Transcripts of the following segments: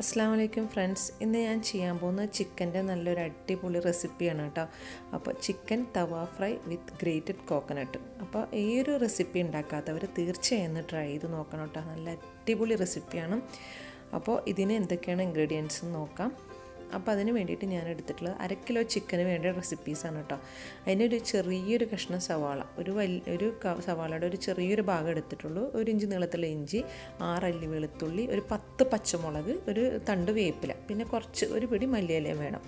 അസ്സലാമു അലൈക്കും ഫ്രണ്ട്സ്. ഇന്ന് ഞാൻ ചെയ്യാൻ പോകുന്ന ചിക്കൻ്റെ നല്ലൊരു അടിപൊളി റെസിപ്പിയാണ് കേട്ടോ. അപ്പോൾ ചിക്കൻ തവ ഫ്രൈ വിത്ത് ഗ്രേറ്റഡ് കോക്കനട്ട്. അപ്പോൾ ഈ ഒരു റെസിപ്പി ഉണ്ടാക്കാത്തവർ തീർച്ചയായും ഒന്ന് ട്രൈ ചെയ്ത് നോക്കണം കേട്ടോ. നല്ല അടിപൊളി റെസിപ്പിയാണ്. അപ്പോൾ ഇതിന് എന്തൊക്കെയാണ് ഇൻഗ്രീഡിയൻസ് എന്ന് നോക്കാം. അപ്പോൾ അതിന് വേണ്ടിയിട്ട് ഞാൻ എടുത്തിട്ടുള്ളത് 1 കിലോ ചിക്കന് വേണ്ട റെസിപ്പീസാണ് കേട്ടോ. അതിനൊരു ചെറിയൊരു കഷ്ണം സവാള, ഒരു സവാളയുടെ ഒരു ചെറിയൊരു ഭാഗം എടുത്തിട്ടുള്ളൂ. 1 ഇഞ്ച് നീളത്തിലുള്ള ഇഞ്ചി, 6 അല്ലി വെളുത്തുള്ളി, ഒരു 10 പച്ചമുളക്, ഒരു തണ്ട് വേപ്പില, പിന്നെ ഒരു പിടി മല്ലിയിലയും വേണം.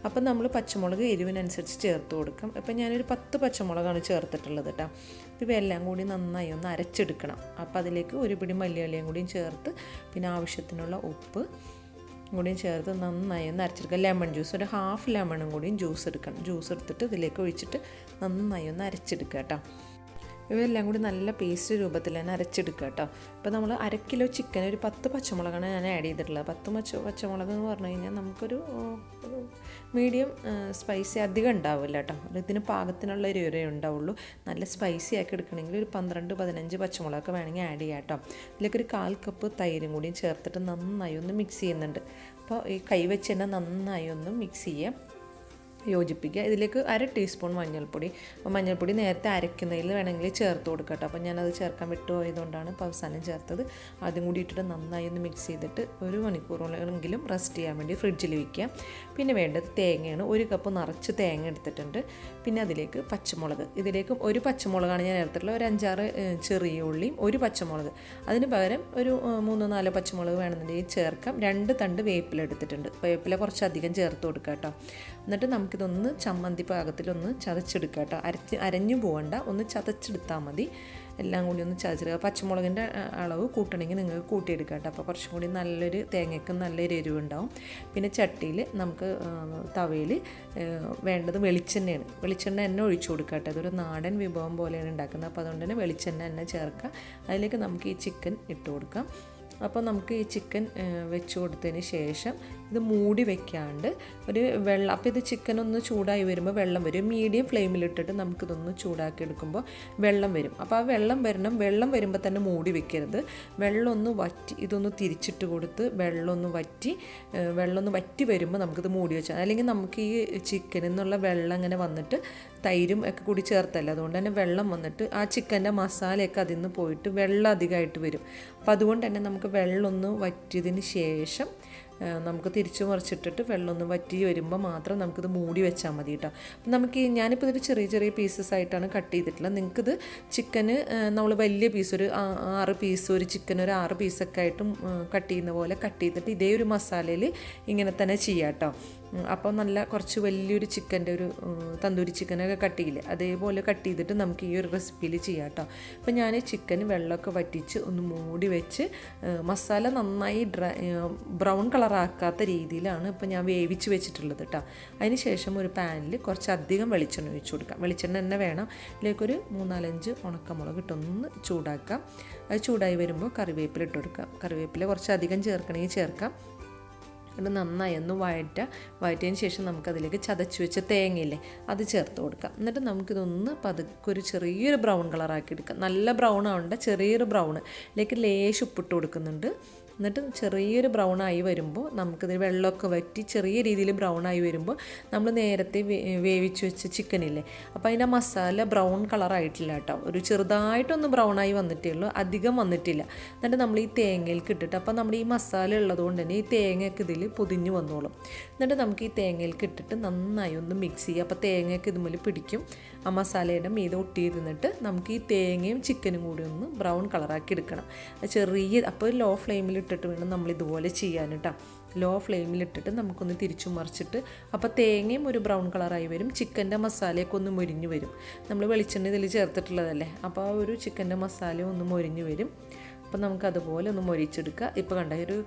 അപ്പം നമ്മൾ പച്ചമുളക് എരിവിനനുസരിച്ച് ചേർത്ത് കൊടുക്കാം. അപ്പം ഞാനൊരു 10 പച്ചമുളകാണ് ചേർത്തിട്ടുള്ളത് കേട്ടോ. ഇവയെല്ലാം കൂടി നന്നായി ഒന്ന് അരച്ചെടുക്കണം. അപ്പോൾ അതിലേക്ക് ഒരു പിടി മല്ലിയിലയും കൂടിയും ചേർത്ത്, പിന്നെ ആവശ്യത്തിനുള്ള ഉപ്പ് കൂടിയും ചേർത്ത് നന്നായി ഒന്ന് അരച്ചെടുക്കുക. ലെമൺ ജ്യൂസ്, ഒരു ഹാഫ് ലെമണും കൂടിയും ജ്യൂസ് എടുക്കണം. ജ്യൂസ് എടുത്തിട്ട് ഇതിലേക്ക് ഒഴിച്ചിട്ട് നന്നായി ഒന്ന് അരച്ചെടുക്കുക കേട്ടോ. ഇവയെല്ലാം കൂടി നല്ല പേസ്റ്റ് രൂപത്തിൽ തന്നെ അരച്ചെടുക്കുക കേട്ടോ. അപ്പോൾ നമ്മൾ 1 കിലോ ചിക്കൻ ഒരു 10 പച്ചമുളകാണ് ഞാൻ ആഡ് ചെയ്തിട്ടുള്ളത്. 10 പച്ചമുളക് എന്ന് പറഞ്ഞു കഴിഞ്ഞാൽ നമുക്കൊരു മീഡിയം സ്പൈസി അധികം ഉണ്ടാവില്ല കേട്ടോ. ഇതിന് പാകത്തിനുള്ള ഒരു ഉരേ ഉണ്ടാവുള്ളൂ. നല്ല സ്പൈസി ആക്കി എടുക്കണമെങ്കിൽ ഒരു 12-15 പച്ചമുളകൊക്കെ വേണമെങ്കിൽ ആഡ് ചെയ്യാം കേട്ടോ. ഇതിലേക്ക് ഒരു 1/4 കപ്പ് തൈരും കൂടിയും ചേർത്തിട്ട് നന്നായി ഒന്ന് മിക്സ് ചെയ്യുന്നുണ്ട്. അപ്പോൾ ഈ കൈ വെച്ച് തന്നെ നന്നായി ഒന്ന് മിക്സ് ചെയ്യാം, യോജിപ്പിക്കുക. ഇതിലേക്ക് 1 ടീസ്പൂൺ മഞ്ഞൾപ്പൊടി. അപ്പോൾ മഞ്ഞൾപ്പൊടി നേരത്തെ അരയ്ക്കുന്നതിൽ വേണമെങ്കിൽ ചേർത്ത് കൊടുക്കുക കേട്ടോ. അപ്പോൾ ഞാനത് ചേർക്കാൻ വിട്ടുപോയതുകൊണ്ടാണ് ഇപ്പോൾ അവസാനം ചേർത്തത്. അതും കൂടി ഇട്ടിട്ട് നന്നായി ഒന്ന് മിക്സ് ചെയ്തിട്ട് 1 മണിക്കൂറോളെങ്കിലും റെസ്റ്റ് ചെയ്യാൻ വേണ്ടി ഫ്രിഡ്ജിൽ വയ്ക്കുക. പിന്നെ വേണ്ടത് തേങ്ങയാണ്. 1 കപ്പ് നിറച്ച് തേങ്ങ എടുത്തിട്ടുണ്ട്. പിന്നെ അതിലേക്ക് പച്ചമുളക്. ഇതിലേക്ക് 1 പച്ചമുളകാണ് ഞാൻ എടുത്തിട്ടുള്ളത്. ഒരു 5-6 ചെറിയ ഉള്ളിയും 1 പച്ചമുളക്. അതിന് പകരം ഒരു 3-4 പച്ചമുളക് വേണമെന്നുണ്ടെങ്കിൽ ചേർക്കാം. 2 തണ്ട് വേപ്പില എടുത്തിട്ടുണ്ട്. വേപ്പില കുറച്ചധികം ചേർത്ത് കൊടുക്കുക കേട്ടോ. എന്നിട്ട് നമുക്കിതൊന്ന് ചമ്മന്തി പാകത്തിലൊന്ന് ചതച്ചെടുക്കുക കേട്ടോ. അരഞ്ഞു പോകണ്ട, ഒന്ന് ചതച്ചെടുത്താൽ മതി. എല്ലാം കൂടി ഒന്ന് ചതച്ചെടുക്കുക. പച്ചമുളകിൻ്റെ അളവ് കൂട്ടണമെങ്കിൽ നിങ്ങൾക്ക് കൂട്ടിയെടുക്കുക കേട്ടോ. അപ്പോൾ കുറച്ചും കൂടി നല്ലൊരു തേങ്ങയ്ക്ക് നല്ലൊരു എരിവുണ്ടാവും. പിന്നെ ചട്ടിയിൽ നമുക്ക് തവയിൽ വേണ്ടത് വെളിച്ചെണ്ണയാണ്. വെളിച്ചെണ്ണ എണ്ണ ഒഴിച്ചു കൊടുക്കുക കേട്ടോ. അതൊരു നാടൻ വിഭവം പോലെയാണ് ഉണ്ടാക്കുന്നത്. അപ്പോൾ അതുകൊണ്ട് തന്നെ വെളിച്ചെണ്ണ എണ്ണ ചേർക്കുക. അതിലേക്ക് നമുക്ക് ഈ ചിക്കൻ ഇട്ട് കൊടുക്കാം. അപ്പോൾ നമുക്ക് ഈ ചിക്കൻ വെച്ച് കൊടുത്തതിന് ശേഷം ഇത് മൂടി വെക്കാണ്ട് ഒരു വെള്ളം, അപ്പോൾ ഇത് ചിക്കൻ ഒന്ന് ചൂടായി വരുമ്പോൾ വെള്ളം വരും. മീഡിയം ഫ്ലെയിമിലിട്ടിട്ട് നമുക്കിതൊന്ന് ചൂടാക്കി എടുക്കുമ്പോൾ വെള്ളം വരും. അപ്പോൾ ആ വെള്ളം വരുമ്പോൾ തന്നെ മൂടി വെക്കരുത്. വെള്ളം ഒന്ന് വറ്റി, ഇതൊന്ന് തിരിച്ചിട്ട് കൊടുത്ത് വെള്ളം ഒന്ന് വറ്റി വരുമ്പോൾ നമുക്കിത് മൂടി വെച്ചാൽ, അല്ലെങ്കിൽ നമുക്ക് ഈ ചിക്കനിൽ നിന്നുള്ള വെള്ളം ഇങ്ങനെ വന്നിട്ട് തൈരും ഒക്കെ കൂടി ചേർത്തല്ല, അതുകൊണ്ട് തന്നെ വെള്ളം വന്നിട്ട് ആ ചിക്കൻ്റെ മസാലയൊക്കെ അതിൽ നിന്ന് പോയിട്ട് വെള്ളം അധികമായിട്ട് വരും. അപ്പോൾ അതുകൊണ്ട് തന്നെ നമുക്ക് വെള്ളം ഒന്ന് വറ്റിയതിന് ശേഷം നമുക്ക് തിരിച്ചു മറിച്ചിട്ടിട്ട് വെള്ളം ഒന്ന് വറ്റി വരുമ്പോൾ മാത്രം നമുക്കിത് മൂടി വെച്ചാൽ മതി കേട്ടോ. അപ്പം നമുക്ക് ഞാനിപ്പോൾ ഇതൊരു ചെറിയ പീസസ് ആയിട്ടാണ് കട്ട് ചെയ്തിട്ടുള്ളത്. നിങ്ങൾക്കിത് ചിക്കന് നമ്മൾ വലിയ പീസ് ഒരു 6 പീസ്, ഒരു ചിക്കൻ ഒരു 6 പീസൊക്കെ ആയിട്ടും കട്ട് ചെയ്യുന്ന പോലെ കട്ട് ചെയ്തിട്ട് ഇതേ ഒരു മസാലയിൽ ഇങ്ങനെ തന്നെ ചെയ്യാം കേട്ടോ. അപ്പോൾ നല്ല കുറച്ച് വലിയൊരു ചിക്കൻ്റെ ഒരു തന്തൂരി ചിക്കനൊക്കെ കട്ട് ചെയ്യില്ലേ, അതേപോലെ കട്ട് ചെയ്തിട്ട് നമുക്ക് ഈ ഒരു റെസിപ്പിയിൽ ചെയ്യാം കേട്ടോ. അപ്പോൾ ഞാൻ ചിക്കന് വെള്ളമൊക്കെ വറ്റിച്ച് ഒന്ന് മൂടി വെച്ച് മസാല നന്നായി ബ്രൗൺ കളറാക്കാത്ത രീതിയിലാണ് ഇപ്പോൾ ഞാൻ വേവിച്ച് വെച്ചിട്ടുള്ളത് കേട്ടോ. അതിന് ശേഷം ഒരു പാനിൽ കുറച്ചധികം വെളിച്ചെണ്ണ ഒഴിച്ച് കൊടുക്കാം. വെളിച്ചെണ്ണ തന്നെ വേണം. ഇതിലേക്കൊരു 3-4 ഉണക്കമുളക് ഇട്ടൊന്ന് ചൂടാക്കാം. അത് ചൂടായി വരുമ്പോൾ കറിവേപ്പില ഇട്ട് കൊടുക്കാം. കറിവേപ്പില കുറച്ചധികം ചേർക്കണമെങ്കിൽ ചേർക്കാം. അത് നന്നായി ഒന്ന് വഴറ്റിയതിന് ശേഷം നമുക്കതിലേക്ക് ചതച്ച് വെച്ച തേങ്ങയില്ലേ അത് ചേർത്ത് കൊടുക്കാം. എന്നിട്ട് നമുക്കിതൊന്ന് പതുക്കെ ഒരു ചെറിയൊരു ബ്രൗൺ കളറാക്കി എടുക്കാം. നല്ല ബ്രൗൺ ആവണ്ട, ചെറിയൊരു ബ്രൗൺ. ഇതിലേക്ക് ലേശം ഉപ്പിട്ട് കൊടുക്കുന്നുണ്ട്. എന്നിട്ട് ചെറിയൊരു ബ്രൗൺ ആയി വരുമ്പോൾ നമുക്കിത് വെള്ളമൊക്കെ വറ്റി ചെറിയ രീതിയിൽ ബ്രൗൺ ആയി വരുമ്പോൾ നമ്മൾ നേരത്തെ വേവിച്ച് വെച്ച ചിക്കനില്ലേ, അപ്പോൾ അതിൻ്റെ മസാല ബ്രൗൺ കളറായിട്ടില്ല കേട്ടോ. ഒരു ചെറുതായിട്ടൊന്ന് ബ്രൗൺ ആയി വന്നിട്ടേ ഉള്ളൂ, അധികം വന്നിട്ടില്ല. എന്നിട്ട് നമ്മൾ ഈ തേങ്ങയിലേക്ക് ഇട്ടിട്ട്, അപ്പോൾ നമ്മുടെ ഈ മസാല ഉള്ളതുകൊണ്ട് തന്നെ ഈ തേങ്ങയൊക്കെ ഇതിൽ പൊതിഞ്ഞ് വന്നോളും. എന്നിട്ട് നമുക്ക് ഈ തേങ്ങയിലേക്ക് ഇട്ടിട്ട് നന്നായി ഒന്ന് മിക്സ് ചെയ്യുക. അപ്പോൾ തേങ്ങയൊക്കെ ഇതുപോലെ പിടിക്കും. ആ മസാലയുടെ മീതെ ഒട്ടിയിരുന്നിട്ട് നമുക്ക് ഈ തേങ്ങയും ചിക്കനും കൂടി ഒന്ന് ബ്രൗൺ കളറാക്കി എടുക്കണം. അപ്പോൾ ലോ ഫ്ലെയിമിൽ ഇട്ടിട്ട് വേണം നമ്മൾ ഇതുപോലെ ചെയ്യാൻ കേട്ടോ. ലോ ഫ്ലെയിമിലിട്ടിട്ട് നമുക്കൊന്ന് തിരിച്ചു മറിച്ചിട്ട്, അപ്പോൾ തേങ്ങയും ഒരു ബ്രൗൺ കളറായി വരും, ചിക്കൻ്റെ മസാലയൊക്കെ ഒന്ന് മൊരിഞ്ഞ് വരും. നമ്മൾ വെളിച്ചെണ്ണ ഇതിൽ ചേർത്തിട്ടുള്ളതല്ലേ, അപ്പോൾ ആ ഒരു ചിക്കൻ്റെ മസാല ഒന്ന് മൊരിഞ്ഞ് വരും. അപ്പോൾ നമുക്കതുപോലെ ഒന്ന് മൊരിച്ചെടുക്കുക. ഇപ്പോൾ കണ്ട ഒരു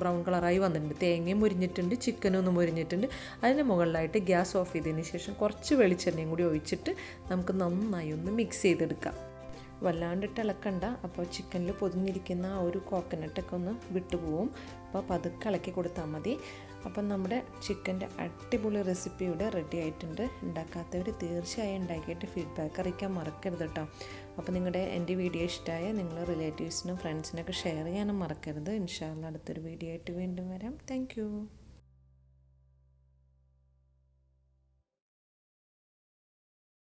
ബ്രൗൺ കളറായി വന്നിട്ടുണ്ട്. തേങ്ങയും മൊരിഞ്ഞിട്ടുണ്ട്, ചിക്കനും ഒന്ന് മൊരിഞ്ഞിട്ടുണ്ട്. അതിന് മുകളിലായിട്ട് ഗ്യാസ് ഓഫ് ചെയ്തതിന് ശേഷം കുറച്ച് വെളിച്ചെണ്ണയും കൂടി ഒഴിച്ചിട്ട് നമുക്ക് നന്നായി ഒന്ന് മിക്സ് ചെയ്തെടുക്കാം. വല്ലാണ്ടിട്ട് ഇളക്കണ്ട, അപ്പോൾ ചിക്കനിൽ പൊതിഞ്ഞിരിക്കുന്ന ആ ഒരു കോക്കനട്ടൊക്കെ ഒന്ന് വിട്ടുപോകും. അപ്പോൾ പതുക്കെ ഇളക്കി കൊടുത്താൽ മതി. അപ്പം നമ്മുടെ ചിക്കൻ്റെ അടിപൊളി റെസിപ്പി ഇവിടെ റെഡി ആയിട്ടുണ്ട്. ഉണ്ടാക്കാത്തവർ തീർച്ചയായും ഉണ്ടാക്കിയിട്ട് ഫീഡ്ബാക്ക് അറിയിക്കാൻ മറക്കരുത് കേട്ടോ. അപ്പോൾ എൻ്റെ വീഡിയോ ഇഷ്ടമായ നിങ്ങൾ റിലേറ്റീവ്സിനും ഫ്രണ്ട്സിനൊക്കെ ഷെയർ ചെയ്യാനും മറക്കരുത്. ഇൻഷാ അല്ലാഹ് അടുത്തൊരു വീഡിയോ ആയിട്ട് വീണ്ടും വരാം. താങ്ക്